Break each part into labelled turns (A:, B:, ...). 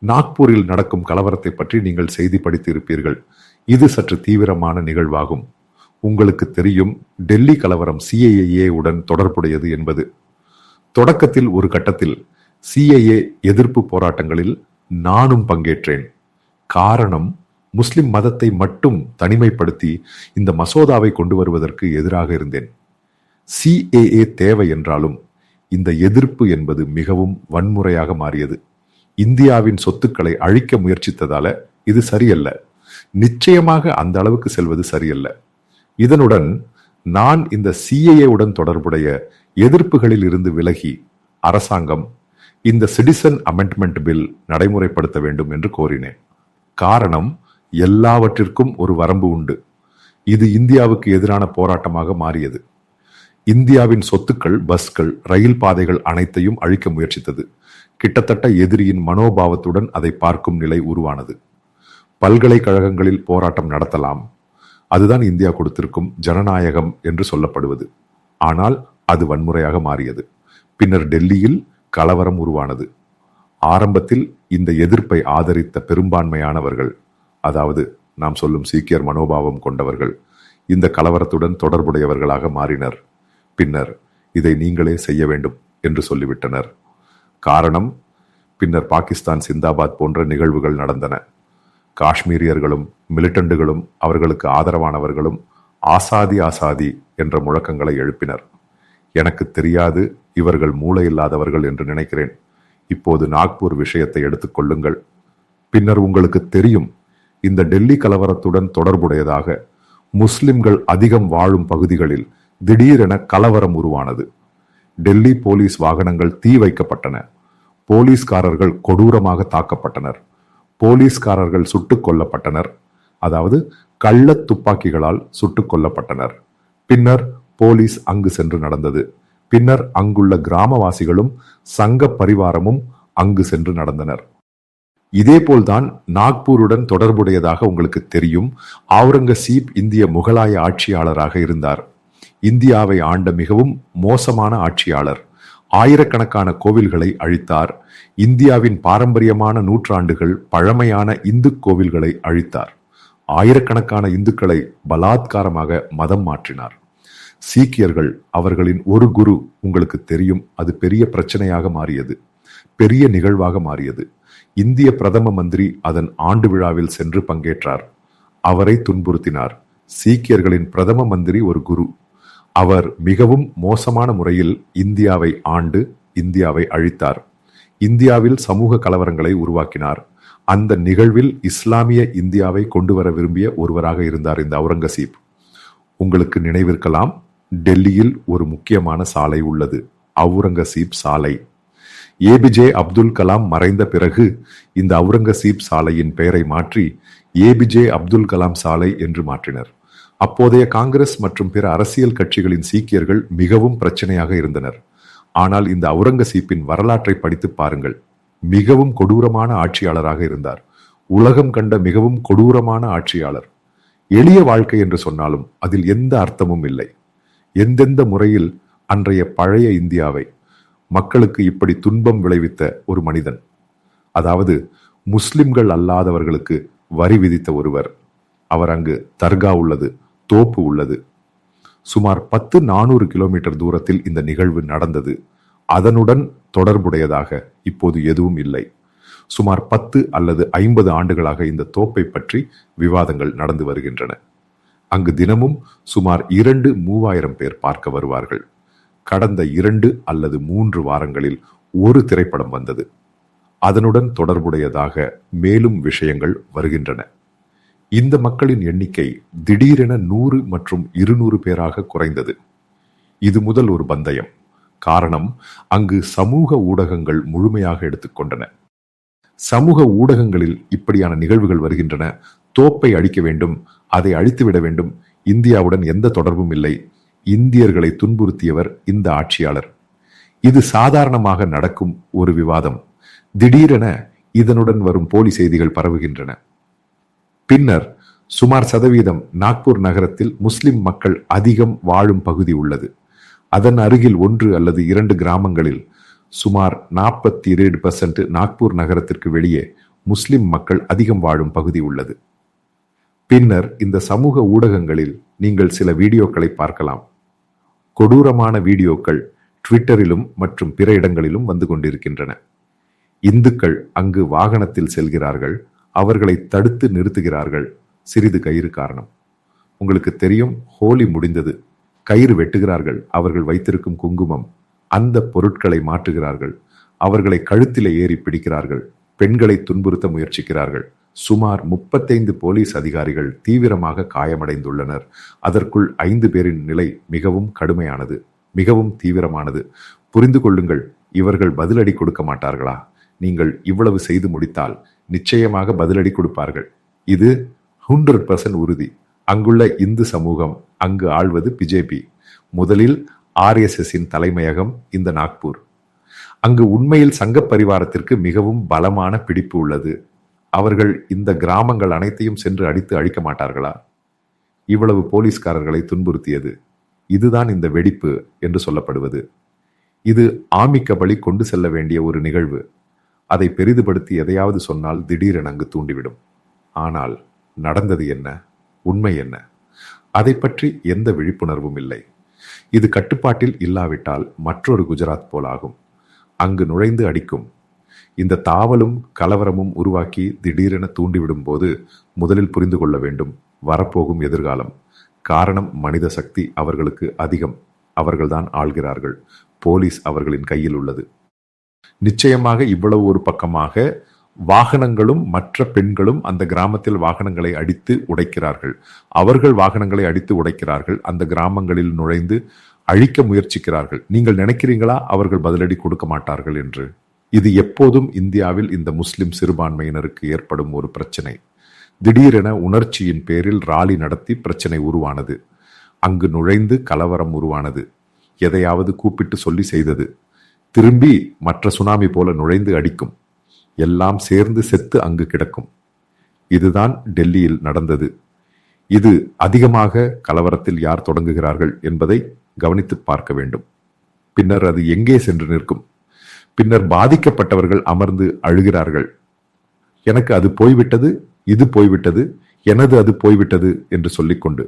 A: நாக்பூரில் நடக்கும் கலவரத்தை பற்றி நீங்கள் செய்தி படித்திருப்பீர்கள். இது சற்று தீவிரமான நிகழ்வாகும். உங்களுக்கு தெரியும், டெல்லி கலவரம் சிஏஏ உடன் தொடர்புடையது என்பது. தொடக்கத்தில் ஒரு கட்டத்தில் சிஏஏ எதிர்ப்பு போராட்டங்களில் நானும் பங்கேற்றேன். காரணம், முஸ்லிம் மதத்தை மட்டும் தனிமைப்படுத்தி இந்த மசோதாவை கொண்டு வருவதற்கு எதிராக இருந்தேன். சிஏஏ தேவை என்றாலும் இந்த எதிர்ப்பு என்பது மிகவும் வன்முறையாக மாறியது. இந்தியாவின் சொத்துக்களை அழிக்க முயற்சித்ததால இது சரியல்ல. நிச்சயமாக அந்த அளவுக்கு செல்வது சரியல்ல. இதனுடன் நான் இந்த சிஏஏ உடன் தொடர்புடைய எதிர்ப்புகளில் இருந்து விலகி அரசாங்கம் இந்த சிட்டிசன் அமெண்ட்மெண்ட் பில் நடைமுறைப்படுத்த வேண்டும் என்று கோரினேன். காரணம், எல்லாவற்றிற்கும் ஒரு வரம்பு உண்டு. இது இந்தியாவுக்கு எதிரான போராட்டமாக மாறியது. இந்தியாவின் சொத்துக்கள், பஸ்கள், ரயில் பாதைகள் அனைத்தையும் அழிக்க முயற்சித்தது. கிட்டத்தட்ட எதிரியின் மனோபாவத்துடன் அதை பார்க்கும் நிலை உருவானது. பல்கலைக்கழகங்களில் போராட்டம் நடத்தலாம், அதுதான் இந்தியா கொடுத்திருக்கும் ஜனநாயகம் என்று சொல்லப்படுவது. ஆனால் அது வன்முறையாக மாறியது. பின்னர் டெல்லியில் கலவரம் உருவானது. ஆரம்பத்தில் இந்த எதிர்ப்பை ஆதரித்த பெரும்பான்மையானவர்கள், அதாவது நாம் சொல்லும் சீக்கியர் மனோபாவம் கொண்டவர்கள், இந்த கலவரத்துடன் தொடர்புடையவர்களாக மாறினர். பின்னர் இதை நீங்களே செய்ய வேண்டும் என்று சொல்லிவிட்டனர். காரணம், பின்னர் பாகிஸ்தான் சிந்தாபாத் போன்ற நிகழ்வுகள் நடந்தன. காஷ்மீரியர்களும் மிலிட்டண்டுகளும் அவர்களுக்கு ஆதரவானவர்களும் ஆசாதி ஆசாதி என்ற முழக்கங்களை எழுப்பினர். எனக்கு தெரியாது, இவர்கள் மூளை இல்லாதவர்கள் என்று நினைக்கிறேன். இப்போது நாக்பூர் விஷயத்தை எடுத்துக்கொள்ளுங்கள். பின்னர் உங்களுக்கு தெரியும், இந்த டெல்லி கலவரத்துடன் தொடர்புடையதாக முஸ்லிம்கள் அதிகம் வாழும் பகுதிகளில் திடீரென கலவரம் உருவானது. டெல்லி போலீஸ் வாகனங்கள் தீ வைக்கப்பட்டன. போலீஸ்காரர்கள் கொடூரமாக தாக்கப்பட்டனர். போலீஸ்காரர்கள் சுட்டுக் கொல்லப்பட்டனர். அதாவது கள்ள துப்பாக்கிகளால் சுட்டுக் கொல்லப்பட்டனர். பின்னர் போலீஸ் அங்கு சென்று நடந்தது. பின்னர் அங்குள்ள கிராமவாசிகளும் சங்க பரிவாரமும் அங்கு சென்று நடந்தனர். இதேபோல்தான் நாக்பூருடன் தொடர்புடையதாக உங்களுக்கு தெரியும், அவுரங்கசீப் இந்திய முகலாய ஆட்சியாளராக இருந்தார். இந்தியாவை ஆண்ட மிகவும் மோசமான ஆட்சியாளர். ஆயிரக்கணக்கான கோவில்களை அழித்தார். இந்தியாவின் பாரம்பரியமான நூற்றாண்டுகள் பழமையான இந்து கோவில்களை அழித்தார். ஆயிரக்கணக்கான இந்துக்களை பலாத்காரமாக மதம் மாற்றினார். சீக்கியர்கள், அவர்களின் ஒரு குரு, உங்களுக்கு தெரியும், அது பெரிய பிரச்சனையாக மாறியது, பெரிய நிகழ்வாக மாறியது. இந்திய பிரதம மந்திரி அதன் ஆண்டு விழாவில் சென்று பங்கேற்றார். அவரை துன்புறுத்தினார். சீக்கியர்களின் பிரதம மந்திரி ஒரு குரு. அவர் மிகவும் மோசமான முறையில் இந்தியாவை ஆண்டு இந்தியாவை அழித்தார். இந்தியாவில் சமூக கலவரங்களை உருவாக்கினார். அந்த நிகழ்வில் இஸ்லாமிய இந்தியாவை கொண்டு வர விரும்பிய ஒருவராக இருந்தார் இந்த அவுரங்கசீப். உங்களுக்கு நினைவிருக்கலாம், டெல்லியில் ஒரு முக்கியமான சாலை உள்ளது, அவுரங்கசீப் சாலை. ஏபிஜே அப்துல் கலாம் மறைந்த பிறகு இந்த அவுரங்கசீப் சாலையின் பெயரை மாற்றி ஏபிஜே அப்துல் கலாம் சாலை என்று மாற்றினர். அப்போதைய காங்கிரஸ் மற்றும் பிற அரசியல் கட்சிகளின் சீக்கியர்கள் மிகவும் பிரச்சனையாக இருந்தனர். ஆனால் இந்த அவுரங்கசீப்பின் வரலாற்றை படித்து பாருங்கள். மிகவும் கொடூரமான ஆட்சியாளராக இருந்தார். உலகம் கண்ட மிகவும் கொடூரமான ஆட்சியாளர். எளிய வாழ்க்கை என்று சொன்னாலும் அதில் எந்த அர்த்தமும் இல்லை. எந்தெந்த முறையில் அன்றைய பழைய இந்தியாவை மக்களுக்கு இப்படி துன்பம் விளைவித்த ஒரு மனிதன், அதாவது முஸ்லிம்கள் அல்லாதவர்களுக்கு வரி விதித்த ஒருவர். அவர் அங்கு தர்கா உள்ளது, தோப்பு உள்ளது. சுமார் 10-400 கிலோமீட்டர் தூரத்தில் இந்த நிகழ்வு நடந்தது. அதனுடன் தொடர்புடையதாக இப்போது எதுவும் இல்லை. சுமார் 10 அல்லது 50 ஆண்டுகளாக இந்த தோப்பை பற்றி விவாதங்கள் நடந்து வருகின்றன. அங்கு தினமும் சுமார் 2-3000 பேர் பார்க்க வருவார்கள். கடந்த 2 அல்லது 3 வாரங்களில் ஒரு திரைப்படம் வந்தது. அதனுடன் தொடர்புடையதாக மேலும் விஷயங்கள் வருகின்றன. இந்த மக்களின் எண்ணிக்கை திடீரென 100 மற்றும் 200 பேராக குறைந்தது. இது முதல் ஒரு பந்தயம். காரணம், அங்கு சமூக ஊடகங்கள் முழுமையாக எடுத்துக்கொண்டன. சமூக ஊடகங்களில் இப்படியான நிகழ்வுகள் வருகின்றன. தோப்பை அழிக்க வேண்டும், அதை அழித்துவிட வேண்டும், இந்தியாவுடன் எந்த தொடர்பும் இல்லை, இந்தியர்களை துன்புறுத்தியவர் இந்த ஆட்சியாளர். இது சாதாரணமாக நடக்கும் ஒரு விவாதம். திடீரென இதனுடன் வரும் போலி செய்திகள் பரவுகின்றன. பின்னர் சுமார் சதவீதம் நாக்பூர் நகரத்தில் முஸ்லிம் மக்கள் அதிகம் வாழும் பகுதி உள்ளது. அதன் அருகில் 1 அல்லது 2 கிராமங்களில் சுமார் 47% நாக்பூர் நகரத்திற்கு வெளியே முஸ்லிம் மக்கள் அதிகம் வாழும் பகுதி உள்ளது. பின்னர் இந்த சமூக ஊடகங்களில் நீங்கள் சில வீடியோக்களை பார்க்கலாம். கொடூரமான வீடியோக்கள் ட்விட்டரிலும் மற்றும் பிற இடங்களிலும் வந்து கொண்டிருக்கின்றன. இந்துக்கள் அங்கு வாகனத்தில் செல்கிறார்கள், அவர்களை தடுத்து நிறுத்துகிறார்கள். சிறிது கயிறு காரணம். உங்களுக்கு தெரியும், ஹோலி முடிந்தது, கயிறு வெட்டுகிறார்கள். அவர்கள் வைத்திருக்கும் குங்குமம், அந்த பொருட்களை மாற்றுகிறார்கள். அவர்களை கழுத்திலே ஏறி பிடிக்கிறார்கள். பெண்களை துன்புறுத்த முயற்சிக்கிறார்கள். சுமார் 35 போலீஸ் அதிகாரிகள் தீவிரமாக காயமடைந்துள்ளனர். அதற்குள் 5 பேரின் நிலை மிகவும் கடுமையானது, மிகவும் தீவிரமானது. புரிந்து கொள்ளுங்கள், இவர்கள் பதிலடி கொடுக்க மாட்டார்களா? நீங்கள் இவ்வளவு செய்து முடித்தால் நிச்சயமாக பதிலடி கொடுப்பார்கள். இது 100% உறுதி. அங்குள்ள இந்து சமூகம், அங்கு ஆள்வது பிஜேபி. முதலில் RSSின் தலைமையகம் இந்த நாக்பூர். அங்கு உண்மையில் சங்க பரிவாரத்திற்கு மிகவும் பலமான பிடிப்பு உள்ளது. அவர்கள் இந்த கிராமங்கள் அனைத்தையும் சென்று அடித்து அழிக்க மாட்டார்களா? இவ்வளவு போலீஸ்காரர்களை துன்புறுத்தியது, இதுதான் இந்த வெடிப்பு என்று சொல்லப்படுவது. இது ஆமிக்க பலி கொண்டு செல்ல வேண்டிய ஒரு நிகழ்வு. அதை பெரிதுபடுத்தி எதையாவது சொன்னால் திடீரென அங்கு தூண்டிவிடும். ஆனால் நடந்தது என்ன, உண்மை என்ன? அதை பற்றி எந்த விழிப்புணர்வும் இல்லை. இது கட்டுப்பாட்டில் இல்லாவிட்டால் மற்றொரு குஜராத் போலாகும். அங்கு நுழைந்து அடிக்கும். இந்த தாவலும் கலவரமும் உருவாக்கி திடீரென தூண்டிவிடும் போது முதலில் புரிந்து கொள்ள வேண்டும் வரப்போகும் எதிர்காலம். காரணம், மனித சக்தி அவர்களுக்கு அதிகம். அவர்கள்தான் ஆள்கிறார்கள். போலீஸ் அவர்களின் கையில் உள்ளது. நிச்சயமாக இவ்வளவு ஒரு பக்கமாக வாகனங்களும் மற்ற பெண்களும் அந்த கிராமத்தில் வாகனங்களை அடித்து உடைக்கிறார்கள். அவர்கள் வாகனங்களை அடித்து உடைக்கிறார்கள். அந்த கிராமங்களில் நுழைந்து அழிக்க முயற்சிக்கிறார்கள். நீங்கள் நினைக்கிறீங்களா அவர்கள் பதிலடி கொடுக்க மாட்டார்கள் என்று? இது எப்போதும் இந்தியாவில் இந்த முஸ்லிம் சிறுபான்மையினருக்கு ஏற்படும் ஒரு பிரச்சனை. திடீரென உணர்ச்சியின் பேரில் ராலி நடத்தி பிரச்சனை உருவானது. அங்கு நுழைந்து கலவரம் உருவானது. எதையாவது கூப்பிட்டு சொல்லி செய்தது. திரும்பி மற்ற சுனாமி போல நுழைந்து அடிக்கும். எல்லாம் சேர்ந்து செத்து அங்கு கிடக்கும். இதுதான் டெல்லியில் நடந்தது. இது அதிகமாக கலவரத்தில் யார் தொடங்குகிறார்கள் என்பதை கவனித்து பார்க்க வேண்டும். பின்னர் அது எங்கே சென்று நிற்கும்? பின்னர் பாதிக்கப்பட்டவர்கள் அமர்ந்து அழுகிறார்கள். எனக்கு அது போய்விட்டது, இது போய்விட்டது, எனது அது போய்விட்டது என்று சொல்லிக்கொண்டு.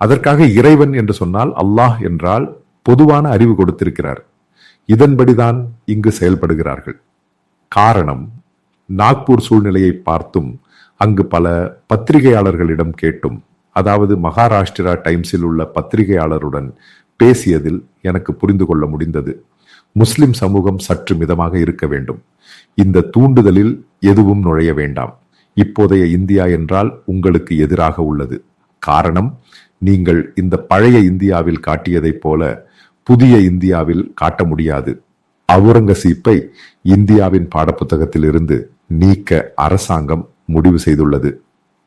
A: அதற்காக இறைவன் என்று சொன்னால், அல்லாஹ் என்றால் பொதுவான அறிவு கொடுத்திருக்கிறார். இதன்படிதான் இங்கு செயல்படுகிறார்கள். காரணம், நாக்பூர் சூழ்நிலையை பார்த்தும் அங்கு பல பத்திரிகையாளர்களிடம் கேட்டும், அதாவது மகாராஷ்டிரா டைம்ஸில் உள்ள பத்திரிகையாளருடன் பேசியதில் எனக்கு புரிந்து கொள்ள முடிந்தது. முஸ்லிம் சமூகம் சற்று மிதமாக இருக்க வேண்டும். இந்த தூண்டுதலில் எதுவும் நுழைய வேண்டாம். இப்போதைய இந்தியா என்றால் உங்களுக்கு எதிராக உள்ளது. காரணம், நீங்கள் இந்த பழைய இந்தியாவில் காட்டியதைப் போல புதிய இந்தியாவில் காட்ட முடியாது. அவுரங்கசீப்பை இந்தியாவின் பாடப்புத்தகத்தில் இருந்து நீக்க அரசாங்கம் முடிவு செய்துள்ளது.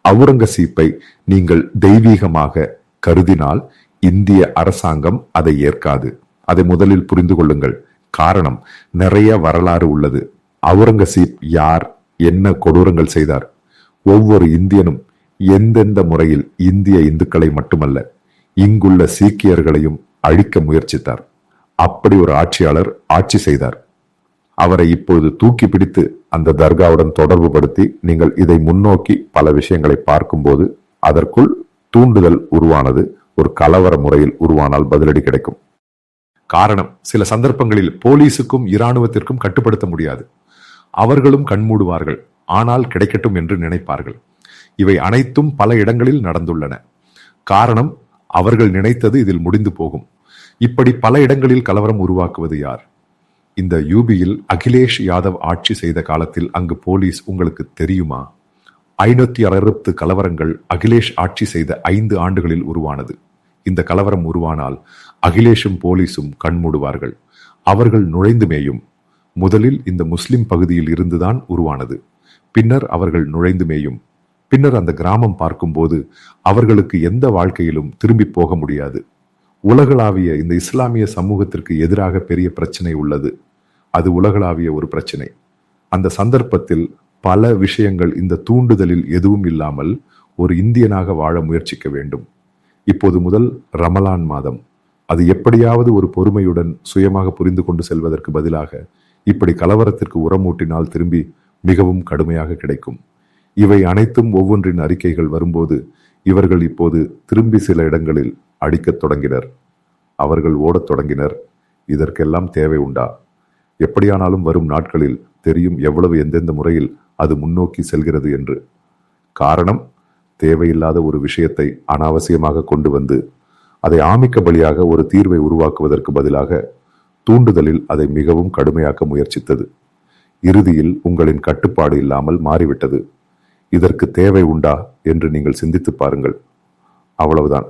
A: அவுரங்கசீப்பை நீங்கள் தெய்வீகமாக கருதினால் இந்திய அரசாங்கம் அதை ஏற்காது. அதை முதலில் புரிந்து கொள்ளுங்கள். காரணம், நிறைய வரலாறு உள்ளது. அவுரங்கசீப் யார், என்ன கொடூரங்கள் செய்தார்? ஒவ்வொரு இந்தியனும் எந்தெந்த முறையில் இந்திய இந்துக்களை மட்டுமல்ல, இங்குள்ள சீக்கியர்களையும் அழிக்க முயற்சித்தார். அப்படி ஒரு ஆட்சியாளர் ஆட்சி செய்தார். அவரை இப்பொழுது தூக்கி பிடித்து அந்த தர்காவுடன் தொடர்பு படுத்தி நீங்கள் இதை முன்னோக்கி பல விஷயங்களை பார்க்கும்போது அதற்குள் தூண்டுதல் உருவானது. ஒரு கலவர முறையில் உருவானால் பதிலடி கிடைக்கும். காரணம், சில சந்தர்ப்பங்களில் போலீசுக்கும் இராணுவத்திற்கும் கட்டுப்படுத்த முடியாது. அவர்களும் கண்மூடுவார்கள். ஆனால் கிடைக்கட்டும் என்று நினைப்பார்கள். இவை அனைத்தும் பல இடங்களில் நடந்துள்ளன. காரணம், அவர்கள் நினைத்தது இதில் முடிந்து போகும். இப்படி பல இடங்களில் கலவரம் உருவாக்குவது யார்? இந்த யூபியில் அகிலேஷ் யாதவ் ஆட்சி செய்த காலத்தில் அங்கு போலீஸ் உங்களுக்கு தெரியுமா? 560 கலவரங்கள் அகிலேஷ் ஆட்சி செய்த 5 ஆண்டுகளில் உருவானது. இந்த கலவரம் உருவானால் அகிலேஷும் போலீசும் கண்மூடுவார்கள். அவர்கள் நுழைந்து மேயும். முதலில் இந்த முஸ்லிம் பகுதியில் இருந்துதான் உருவானது. பின்னர் அவர்கள் நுழைந்து மேயும். பின்னர் அந்த கிராமம் பார்க்கும்போது அவர்களுக்கு எந்த வாழ்க்கையிலும் திரும்பி போக முடியாது. உலகளாவிய இந்த இஸ்லாமிய சமூகத்திற்கு எதிராக பெரிய பிரச்சனை உள்ளது. அது உலகளாவிய ஒரு பிரச்சனை. அந்த சந்தர்ப்பத்தில் பல விஷயங்கள் இந்த தூண்டுதலில் எதுவும் இல்லாமல் ஒரு இந்தியனாக வாழ முயற்சிக்க வேண்டும். இப்போது முதல் ரமலான் மாதம், அது எப்படியாவது ஒரு பொறுமையுடன் சுயமாக புரிந்து கொண்டு செல்வதற்கு பதிலாக இப்படி கலவரத்திற்கு உரமூட்டினால் திரும்பி மிகவும் கடுமையாக கிடைக்கும். இவை அனைத்தும் ஒவ்வொன்றின் அறிக்கைகள் வரும்போது இவர்கள் இப்போது திரும்பி சில இடங்களில் அடிக்கத் தொடங்கினர். அவர்கள் ஓடத் தொடங்கினர். இதற்கெல்லாம் தேவை உண்டா? எப்படியானாலும் வரும் நாட்களில் தெரியும் எவ்வளவு எந்தெந்த முறையில் அது முன்னோக்கி செல்கிறது என்று. காரணம், தேவையில்லாத ஒரு விஷயத்தை அனாவசியமாக கொண்டு வந்து அதை ஆமிக்கபலியாக ஒரு தீர்வை உருவாக்குவதற்கு பதிலாக தூண்டுதலில் அதை மிகவும் கடுமையாக்க முயற்சித்தது. இறுதியில் உங்களின் கட்டுப்பாடு இல்லாமல் மாறிவிட்டது. இதற்கு தேவை உண்டா என்று நீங்கள் சிந்தித்து பாருங்கள். அவ்வளவுதான்.